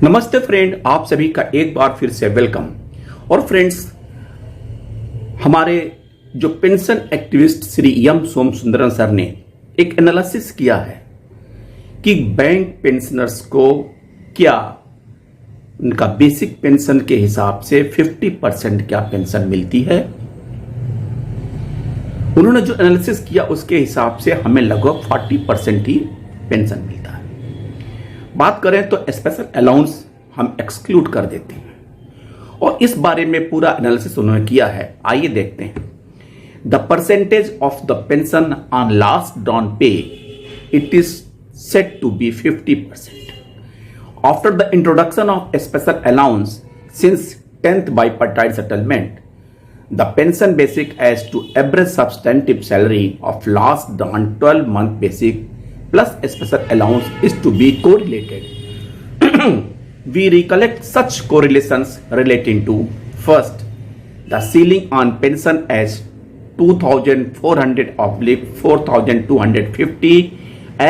नमस्ते फ्रेंड, आप सभी का एक बार फिर से वेलकम। और फ्रेंड्स, हमारे जो पेंशन एक्टिविस्ट श्री एम सोम सुंदरन सर ने एक एनालिसिस किया है कि बैंक पेंशनर्स को क्या उनका बेसिक पेंशन के हिसाब से 50% क्या पेंशन मिलती है। उन्होंने जो एनालिसिस किया उसके हिसाब से हमें लगभग 40% ही पेंशन मिलता है। बात करें तो स्पेशल अलाउंस हम एक्सक्लूड कर देते हैं और इस बारे में पूरा एनालिसिस उन्होंने किया है। आइए देखते हैं। The percentage of the pension on last drawn pay it is set to be 50%. After the introduction of a special allowance since 10th bipartite settlement, the pension basic as to average substantive salary of last drawn 12-month basic plus a special allowance is to be correlated. We recollect such correlations relating to first, the ceiling on pension as 2,400/4,250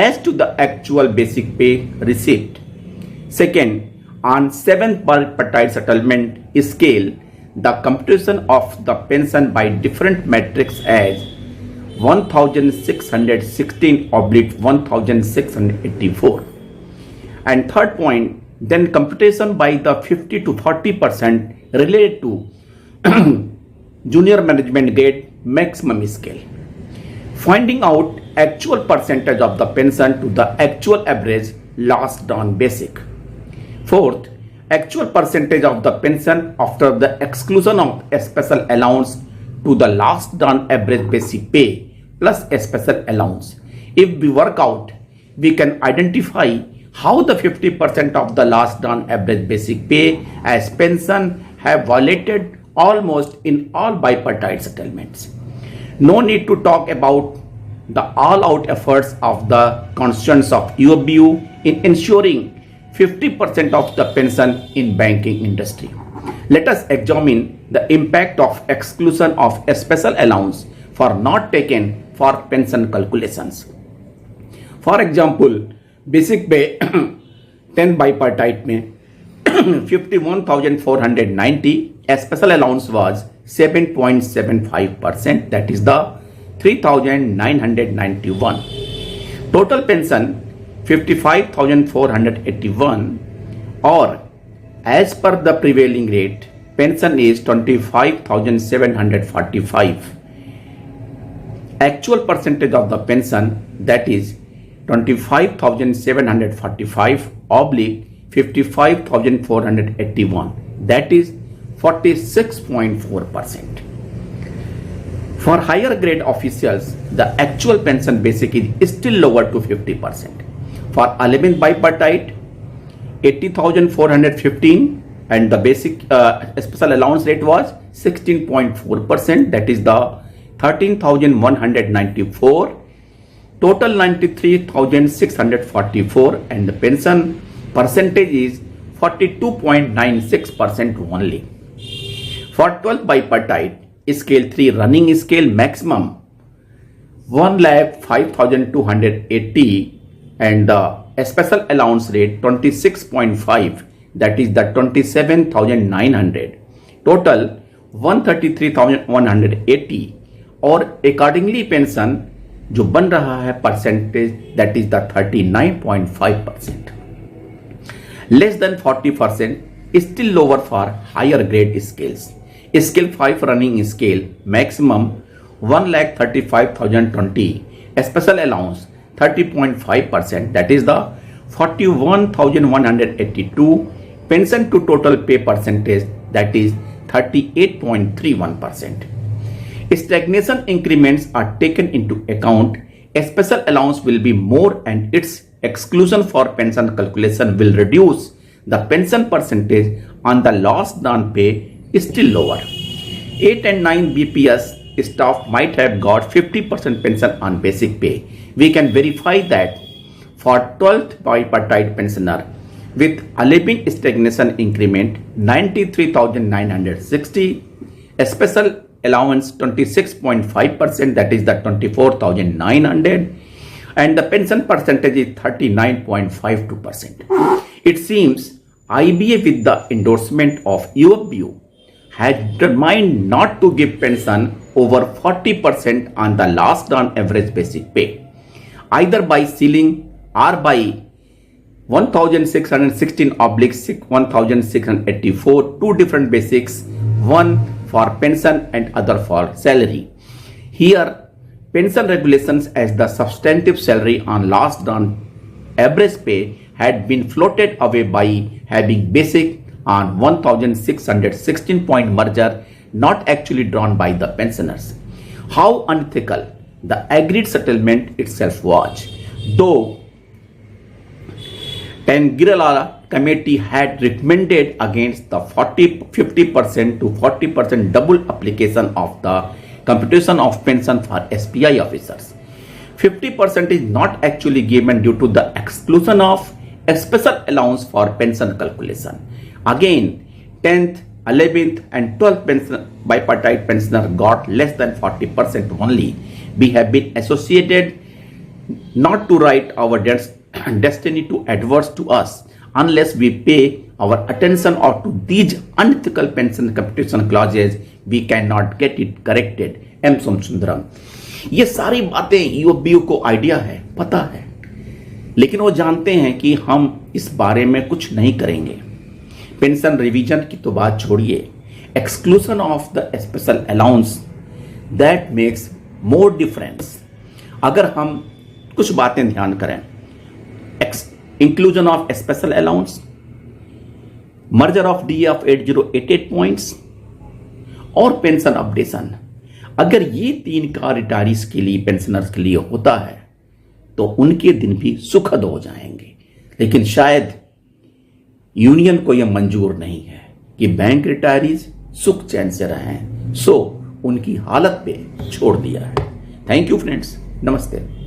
as to the actual basic pay received. Second, on 7th bipartite settlement scale, the computation of the pension by different metrics as 1,616/1,684. And third point, then computation by the 50 to 40% related to junior management grade maximum scale. Finding out actual percentage of the pension to the actual average last drawn basic. Fourth, actual percentage of the pension after the exclusion of a special allowance to the last drawn average basic pay plus a special allowance. If we work out, we can identify how the 50% of the last drawn average basic pay as pension have violated almost in all bipartite settlements. No need to talk about the all-out efforts of the constituents of UOBU in ensuring 50% of the pension in banking industry. Let us examine the impact of exclusion of a special allowance for not taken for pension calculations. For example, basic pay 10 bipartite में 51,490, a special allowance was 7.75%, that is the 3,991. Total pension 55,481, or as per the prevailing rate, pension is 25,745. Actual percentage of the pension, that is 25,745 oblique 55,481, that is 46.4%. For higher grade officials, the actual pension basic is still lower to 50%. For 11th bipartite, 80,415, and the basic special allowance rate was 16.4%, that is the 13,194. Total 93,644, and the pension percentage is 42.96% only. For 12th bipartite, scale 3 running scale maximum 1,05,280, and the special allowance rate 26.5, that is the 27,900. Total 133,180, और accordingly pension जो बन रहा है percentage, that is the 39.5%. Less than 40% is still lower for higher grade scales. Scale 5 running scale maximum 1,35,020, special allowance 30.5%, that is the 41,182. Pension to total pay percentage, that is 38.31%. Stagnation increments are taken into account. A special allowance will be more and its exclusion for pension calculation will reduce the pension percentage on the last drawn pay is still lower. 8 and 9 BPS staff might have got 50% pension on basic pay. We can verify that for 12th bipartite pensioner with allowing stagnation increment 93,960, a special allowance 26.5%, that is the 24,900, and the pension percentage is 39.52%. It seems IBA with the endorsement of UFBU has determined not to give pension over 40% on the last on average basic pay, either by ceiling or by 1616/1684, two different basics, one for pension and other for salary. Here, pension regulations as the substantive salary on last on average pay had been floated away by having basic on 1616 point merger not actually drawn by the pensioners. How unethical the agreed settlement itself was. Though Tangirala committee had recommended against the 50% to 40% double application of the computation of pension for SPI officers. 50% is not actually given due to the exclusion of a special allowance for pension calculation. Again, 10th, 11th and 12th bipartite pensioner got less than 40% only. We have been associated not to write our destiny to adverse to us unless we pay our attention or to these unethical pension computation clauses. We cannot get it corrected. M. Somsundaram. ये सारी बातें UFBU को idea है, पता है, लेकिन वो जानते हैं कि हम इस बारे में कुछ नहीं करेंगे। पेंशन रिवीजन की तो बात छोड़िए, exclusion of the special allowance that makes more difference. अगर हम कुछ बातें ध्यान करें, inclusion of special allowance, merger of DA of 8088 points और पेंशन अपडेशन, अगर ये तीन का रिटायरीज के लिए, पेंशनर्स के लिए होता है तो उनके दिन भी सुखद हो जाएंगे। लेकिन शायद यूनियन को यह मंजूर नहीं है कि बैंक रिटायरीज सुख चैन से रहें, सो उनकी हालत पे छोड़ दिया है। थैंक यू फ्रेंड्स, नमस्ते।